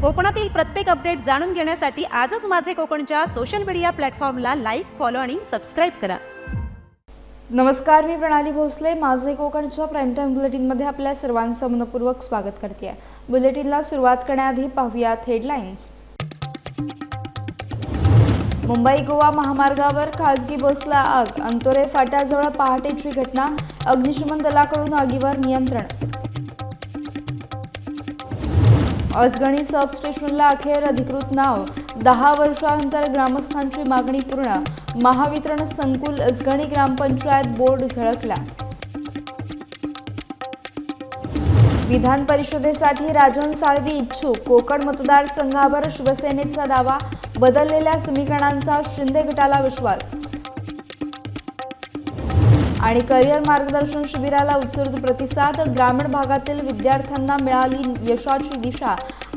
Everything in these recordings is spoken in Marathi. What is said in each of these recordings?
कोकणातील प्रत्येक अपडेट जाणून घेण्यासाठी आजच माझे कोकणच्या सोशल मीडिया प्लॅटफॉर्मला लाईक, फॉलो आणि सबस्क्राईब करा. नमस्कार, मी प्रणाली भोसले. माझे कोकणच्या प्राईम टाइम बुलेटिनमध्ये आपल्या सर्वांचं मनपूर्वक स्वागत करते. बुलेटिनला सुरुवात करण्याआधी पाहूयात हेडलाईन्स. मुंबई गोवा महामार्गावर खासगी बसला आग. अंतोरे फाट्याजवळ पहाटेची घटना. अग्निशमन दलाकडून आगीवर नियंत्रण. असगणी सबस्टेशनला अखेर अधिकृत नाव. 10 वर्षांनंतर ग्रामस्थांची मागणी पूर्ण. महावितरण संकुल असगणी ग्रामपंचायत बोर्ड झळकला. विधान परिषदेसाठी राजन साळवी इच्छुक. कोकण मतदारसंघावर शिवसेनेचा दावा. बदललेल्या समीकरणांचा शिंदे गटाला विश्वास. आणि करिअर मार्गदर्शन शिबिराला उत्स्फूर्त प्रतिसाद. ग्रामीण भागातील विद्यार्थ्यांना मिळाली यशाची दिशा.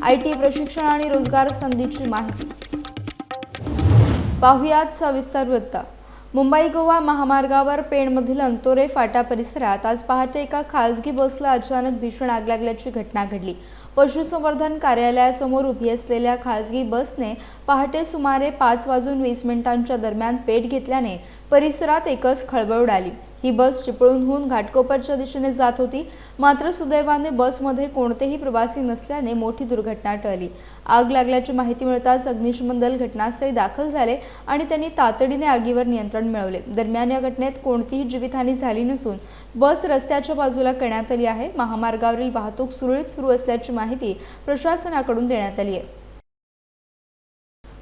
IT प्रशिक्षण आणि रोजगार संधीची माहिती. पाहुयात सविस्तर वृत्त. मुंबई गोवा महामार्गावर पेणमधील अंतोरे फाटा परिसरात आज पहाटे एका खासगी बसला अचानक भीषण आग लागल्याची घटना घडली. पशुसंवर्धन कार्यालयासमोर उभी असलेल्या खासगी बसने पहाटे सुमारे 5:20 दरम्यान पेट घेतल्याने परिसरात एकच खळबळ उडाली. ही बस चिपळूण होऊन घाटकोपरच्या दिशेने जात होती. मात्र सुदैवाने बसमध्ये कोणतेही प्रवासी नसल्याने मोठी दुर्घटना टळली. आग लागल्याची माहिती मिळताच अग्निशमन दल घटनास्थळी दाखल झाले आणि त्यांनी तातडीने आगीवर नियंत्रण मिळवले. दरम्यान या घटनेत कोणतीही जीवितहानी झाली नसून बस रस्त्याच्या बाजूला करण्यात आली आहे. महामार्गावरील वाहतूक सुरळीत सुरू असल्याची माहिती प्रशासनाकडून देण्यात आली आहे.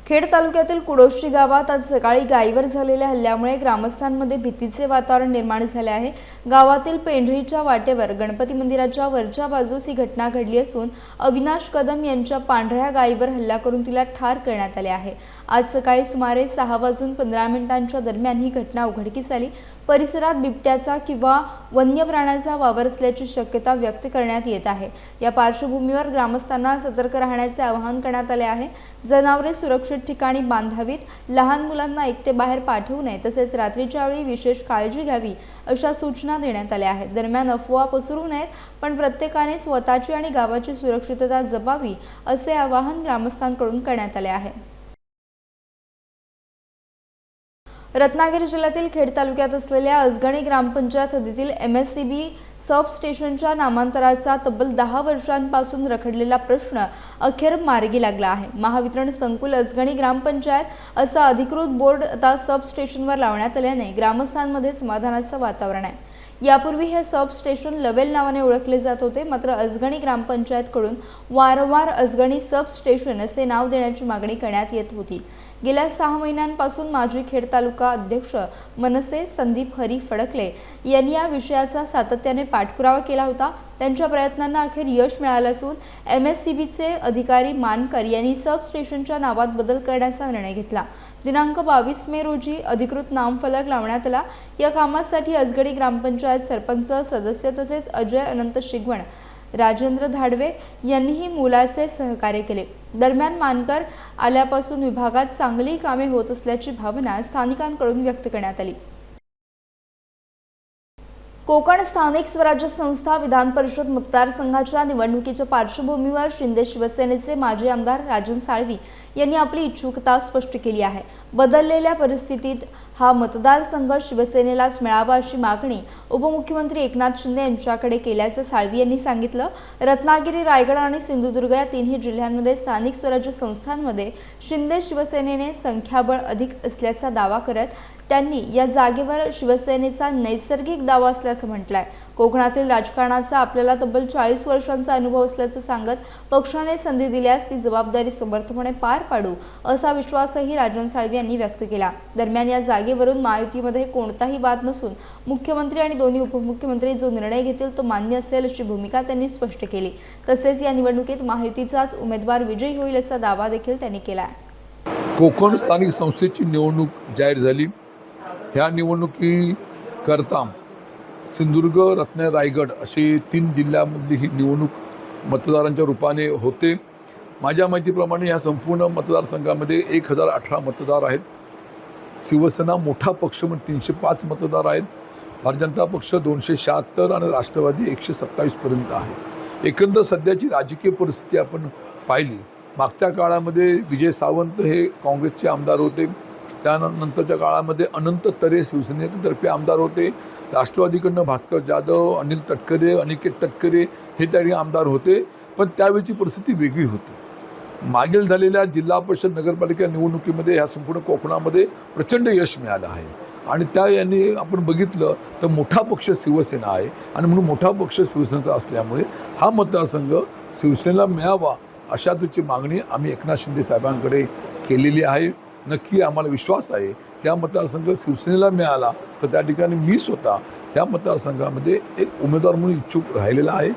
खेड तालुक्यातील कुडोशी गावात आज सकाळी गायीवर झालेल्या हल्ल्यामुळे ग्रामस्थांमध्ये भीतीचे वातावरण निर्माण झाले आहे. गावातील पेंढरीच्या वाटेवर गणपती मंदिराच्या वरच्या बाजूस ही घटना घडली असून अविनाश कदम यांच्या पांढऱ्या गायीवर हल्ला करून तिला ठार करण्यात आले आहे. आज सकाळी सुमारे 6:15 दरम्यान ही घटना उघडकीस आली. परिसरात बिबट्याचा किंवा वन्य प्राण्याचा वावर असल्याची शक्यता व्यक्त करण्यात येत आहे. या पार्श्वभूमीवर ग्रामस्थांना सतर्क राहण्याचे आवाहन करण्यात आले आहे. जनावरे सुरक्षित ठिकाणी बांधावीत. लहान मुलांना एकटे बाहेर पाठवू नये. तसेच रात्रीच्या वेळी विशेष काळजी घ्यावी अशा सूचना देण्यात आल्या आहेत. दरम्यान अफवा पसरवू नयेत, पण प्रत्येकाने स्वतःची आणि गावाची सुरक्षितता जपावी असे आवाहन ग्रामस्थांकडून करण्यात आले आहे. रत्नागिरी जिल्ह्यातील खेड तालुक्यात असलेल्या असगणी ग्रामपंचायत हद्दीतील MSCB सबस्टेशनच्या नामांतराचा तब्बल 10 वर्षांपासून रखडलेला प्रश्न अखेर मार्गी लागला आहे. महावितरण संकुल असगणी ग्रामपंचायत असा अधिकृत बोर्ड आता सबस्टेशनवर लावण्यात आल्याने ग्रामस्थांमध्ये समाधानाचं वातावरण आहे. यापूर्वी हे सबस्टेशन लवेल नावाने ओळखले जात होते. मात्र असगणी ग्रामपंचायतकडून वारंवार असगणी सबस्टेशन असे नाव देण्याची मागणी करण्यात येत होती. गेल्या 6 महिन्यांपासून माजी खेड तालुका अध्यक्ष मनसे संदीप हरी फडकले यांनी या विषयाचा सातत्याने पाठपुरावा केला होता. त्यांच्या प्रयत्नांना अखेर यश मिळालं असून MSCBचे अधिकारी मानकर यांनी सबस्टेशनच्या नावात बदल करण्याचा निर्णय घेतला. दिनांक 22 मे रोजी अधिकृत नामफलक लावण्यात आला. या कामासाठी असगणी ग्रामपंचायत सरपंच सदस्य तसेच अजय अनंत शिगवण, राजेंद्र धाडवे यांनीही मोलाचे सहकार्य केले. दरम्यान मानकर आल्यापासून विभागात चांगली कामे होत असल्याची भावना स्थानिकांकडून व्यक्त करण्यात आली. कोकण स्थानिक स्वराज्य संस्था विधान परिषद मतदारसंघाच्या निवडणुकीच्या पार्श्वभूमीवर शिंदे शिवसेनेचे माजी आमदार राजन साळवी यांनी आपली इच्छुकता स्पष्ट केली आहे. बदललेल्या परिस्थितीत हा मतदारसंघ शिवसेनेलाच मिळावा अशी मागणी उपमुख्यमंत्री एकनाथ शिंदे यांच्याकडे केल्याचं साळवी यांनी सांगितलं. रत्नागिरी, रायगड आणि सिंधुदुर्ग या तिन्ही जिल्ह्यांमध्ये स्थानिक स्वराज्य संस्थांमध्ये शिंदे शिवसेनेने संख्याबळ अधिक असल्याचा दावा करत त्यांनी या जागेवर शिवसेनेचा नैसर्गिक दावा असल्याचं म्हटलंय. कोकणातील राजकारणाचा आपल्याला तब्बल 40 वर्षांचा अनुभव असल्याचं सांगत पक्षाने संधी दिल्यास ती जबाबदारी समर्थपणे पार पाडू असा विश्वासही राजन साळवी यांनी व्यक्त केला. दरम्यान या जागेवरून महायुतीमध्ये कोणताही वाद नसून मुख्यमंत्री आणि दोन्ही उपमुख्यमंत्री जो निर्णय घेतील तो मान्य असेल अशी भूमिका त्यांनी स्पष्ट केली. तसेच या निवडणुकीत महायुतीचाच उमेदवार विजयी होईल असा दावा देखील त्यांनी केला. कोकण स्थानिक संस्थेची निवडणूक जाहीर झाली. ह्या निवडणुकीकरता सिंधुदुर्ग, रत्नागिरी, रायगड असे 3 जिल्ह्यांमधली ही निवडणूक मतदारांच्या रूपाने होते. माझ्या माहितीप्रमाणे या संपूर्ण मतदारसंघामध्ये 1018 मतदार आहेत. शिवसेना मोठा पक्ष म्हणून 305 मतदार आहेत. भारतीय जनता पक्ष 276 आणि राष्ट्रवादी 127 पर्यंत आहे. एकंदर सध्याची राजकीय परिस्थिती आपण पाहिली मागच्या काळामध्ये विजय सावंत हे काँग्रेसचे आमदार होते, त्यानंतरच्या काळामध्ये अनंत तरे शिवसेनेतर्फे आमदार होते, राष्ट्रवादीकडनं भास्कर जाधव, अनिल तटकरे, अनिकेत तटकरे हे त्यावेळी आमदार होते. पण त्यावेळची परिस्थिती वेगळी होती. मागील झालेल्या जिल्हा परिषद नगरपालिका निवडणुकीमध्ये ह्या संपूर्ण कोकणामध्ये प्रचंड यश मिळालं आहे आणि त्या यांनी आपण बघितलं तर मोठा पक्ष शिवसेना आहे आणि म्हणून मोठा पक्ष शिवसेनेचा असल्यामुळे हा मतदारसंघ शिवसेनेला मिळावा अशा त्याची मागणी आम्ही एकनाथ शिंदे साहेबांकडे केलेली आहे. नक्की आम्हाला विश्वास आहे की हा मतदारसंघ शिवसेनेला मिळाला तर त्या ठिकाणी मी स्वतः ह्या मतदारसंघामध्ये एक उमेदवार म्हणून इच्छुक राहिलेला आहे.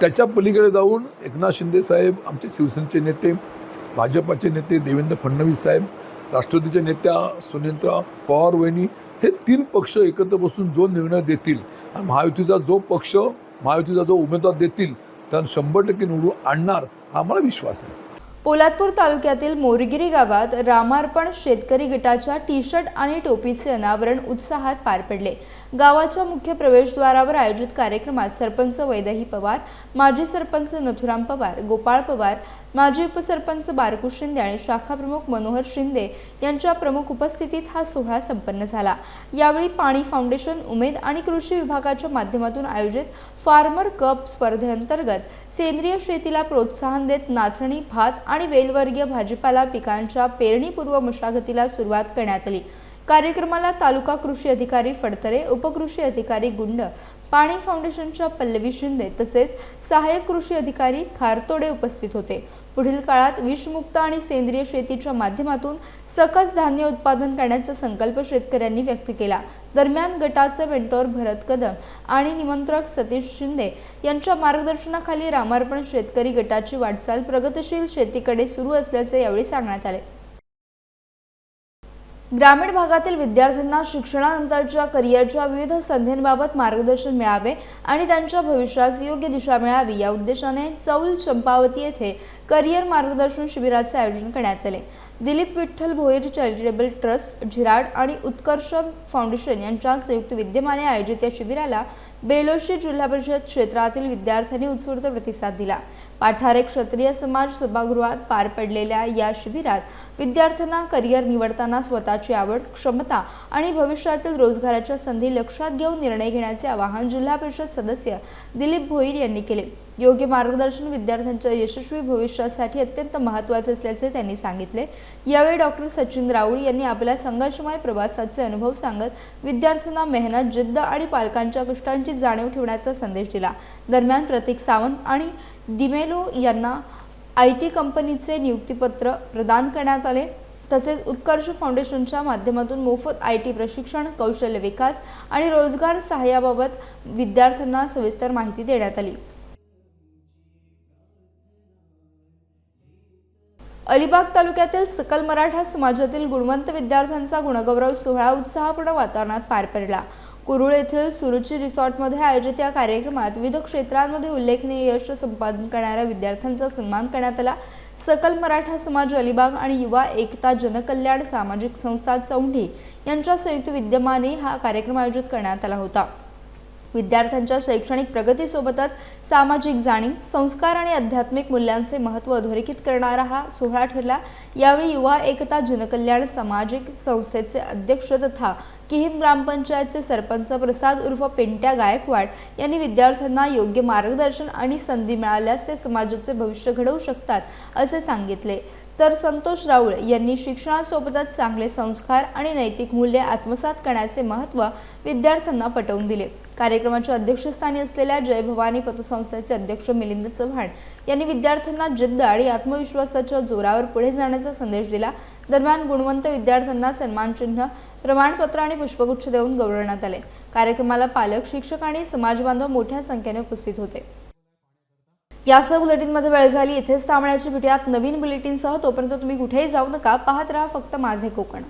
त्याच्या पलीकडे जाऊन एकनाथ शिंदे साहेब, आमचे शिवसेनेचे नेते, भाजपाचे नेते देवेंद्र फडणवीस साहेब, राष्ट्रवादीच्या नेत्या सुनेत्रा पवार वहिनी हे 3 पक्ष एकत्र बसून जो निर्णय देतील आणि महायुतीचा जो उमेदवार देतील तर 100% निवडून आणणार हा आम्हाला विश्वास आहे. पोलादपूर तालुक्यातील मोरगिरी गावात रामार्पण शेतकरी गटाच्या टी शर्ट आणि टोपीचे अनावरण उत्साहात पार पडले. गावाच्या मुख्य प्रवेशद्वारावर आयोजित कार्यक्रमात सरपंच वैदेही पवार, माजी सरपंच नथुराम पवार, गोपाळ पवार, माजी उपसरपंच बारकू शिंदे आणि शाखा प्रमुख मनोहर शिंदे यांच्या प्रमुख उपस्थितीत हा सोहळा संपन्न झाला. यावेळी पाणी फाउंडेशन, उमेद आणि कृषी विभागाच्या माध्यमातून आयोजित फार्मर कप स्पर्धेअंतर्गत सेंद्रिय शेतीला प्रोत्साहन देत नाचणी, भात आणि वेलवर्गीय भाजीपाला पिकांच्या पेरणीपूर्व मशागतीला सुरुवात करण्यात आली. कार्यक्रमाला तालुका कृषी अधिकारी फडतरे, उपकृषी अधिकारी गुंड, पाणी फाउंडेशनच्या पल्लवी शिंदे तसेच सहाय्यक कृषी अधिकारी खारतोडे उपस्थित होते. पुढील काळात विषमुक्त आणि सेंद्रिय शेतीच्या माध्यमातून सकस धान्य उत्पादन करण्याचा संकल्प शेतकऱ्यांनी व्यक्त केला. दरम्यान गटाचे मेंटॉर भरत कदम आणि निमंत्रक सतीश शिंदे यांच्या मार्गदर्शनाखाली रामार्पण शेतकरी गटाची वाटचाल प्रगतिशील शेतीकडे सुरू असल्याचे यावेळी सांगण्यात आले. ग्रामीण भागातील विद्यार्थ्यांना शिक्षणानंतरच्या करिअरच्या विविध संधींबाबत मार्गदर्शन मिळावे आणि त्यांच्या भविष्यास योग्य दिशा मिळावी या उद्देशाने चौल चंपावती येथे करिअर मार्गदर्शन शिबिराचे आयोजन करण्यात आले. दिलीप विठ्ठल भोईर चॅरिटेबल ट्रस्ट, झिराड आणि उत्कर्ष फाउंडेशन यांच्या संयुक्त विद्यमाने आयोजित या शिबिराला बेलोशी जिल्हा परिषद क्षेत्रातील विद्यार्थ्यांनी उत्स्फूर्त प्रतिसाद दिला. पाठारे क्षत्रिय समाज सभागृहात पार पडलेल्या या शिबिरात विद्यार्थ्यांना करिअर निवडताना स्वतःची आवड, क्षमता आणि भविष्यातील रोजगाराच्या संधी लक्षात घेऊन निर्णय घेण्याचे आवाहन जिल्हा परिषद सदस्य दिलीप भोईर यांनी केले. योग्य मार्गदर्शन विद्यार्थ्यांच्या यशस्वी भविष्यासाठी अत्यंत महत्त्वाचे असल्याचे त्यांनी सांगितले. यावेळी डॉक्टर सचिन राऊळ यांनी आपल्या संघर्षमय प्रवासाचे अनुभव सांगत विद्यार्थ्यांना मेहनत, जिद्द आणि पालकांच्या कष्टांची जाणीव ठेवण्याचा संदेश दिला. दरम्यान प्रतीक सावंत आणि डिमेलो यांना IT कंपनीचे नियुक्तीपत्र प्रदान करण्यात आले. तसेच उत्कर्ष फाउंडेशनच्या माध्यमातून मोफत IT प्रशिक्षण, कौशल्य विकास आणि रोजगार सहाय्याबाबत विद्यार्थ्यांना सविस्तर माहिती देण्यात आली. अलिबाग तालुक्यातील सकल मराठा समाजातील गुणवंत विद्यार्थ्यांचा गुणगौरव सोहळा उत्साहपूर्ण वातावरणात पार पडला. कुरुळ येथील सुरुची रिसॉर्टमध्ये आयोजित या कार्यक्रमात विविध क्षेत्रांमध्ये उल्लेखनीय यश संपादन करणाऱ्या विद्यार्थ्यांचा सन्मान करण्यात आला. सकल मराठा समाज अलिबाग आणि युवा एकता जनकल्याण सामाजिक संस्था चौंढी यांच्या संयुक्त विद्यमाने हा कार्यक्रम आयोजित करण्यात आला होता. विद्यार्थ्यांच्या शैक्षणिक प्रगतीसोबतच सामाजिक जाणीव, संस्कार आणि आध्यात्मिक मूल्यांचे महत्त्व अधोरेखित करणारा हा सोहळा ठरला. यावेळी युवा एकता जनकल्याण सामाजिक संस्थेचे अध्यक्ष तथा किहिम ग्रामपंचायतचे सरपंच प्रसाद उर्फ पेंट्या गायकवाड यांनी विद्यार्थ्यांना योग्य मार्गदर्शन आणि संधी मिळाल्यास ते समाजाचे भविष्य घडवू शकतात असे सांगितले. तर संतोष राऊळ यांनी शिक्षणासोबतच चांगले संस्कार आणि नैतिक मूल्ये आत्मसात करण्याचे महत्त्व विद्यार्थ्यांना पटवून दिले. कार्यक्रमाच्या अध्यक्षस्थानी असलेल्या जय भवानी पतसंस्थेचे अध्यक्ष मिलिंद चव्हाण यांनी विद्यार्थ्यांना जिद्द आणि आत्मविश्वासाच्या जोरावर पुढे जाण्याचा संदेश दिला. दरम्यान गुणवंत विद्यार्थ्यांना सन्मानचिन्ह, प्रमाणपत्र आणि पुष्पगुच्छ देऊन गौरवण्यात आले. कार्यक्रमाला पालक, शिक्षक आणि समाजबांधव मोठ्या संख्येने उपस्थित होते. यासह बुलेटिनमध्ये वेळ झाली. इथेच थांबण्याची भेटूयात नवीन बुलेटिनसह. तोपर्यंत तुम्ही कुठेही जाऊ नका. पाहत राहा फक्त माझे कोकण.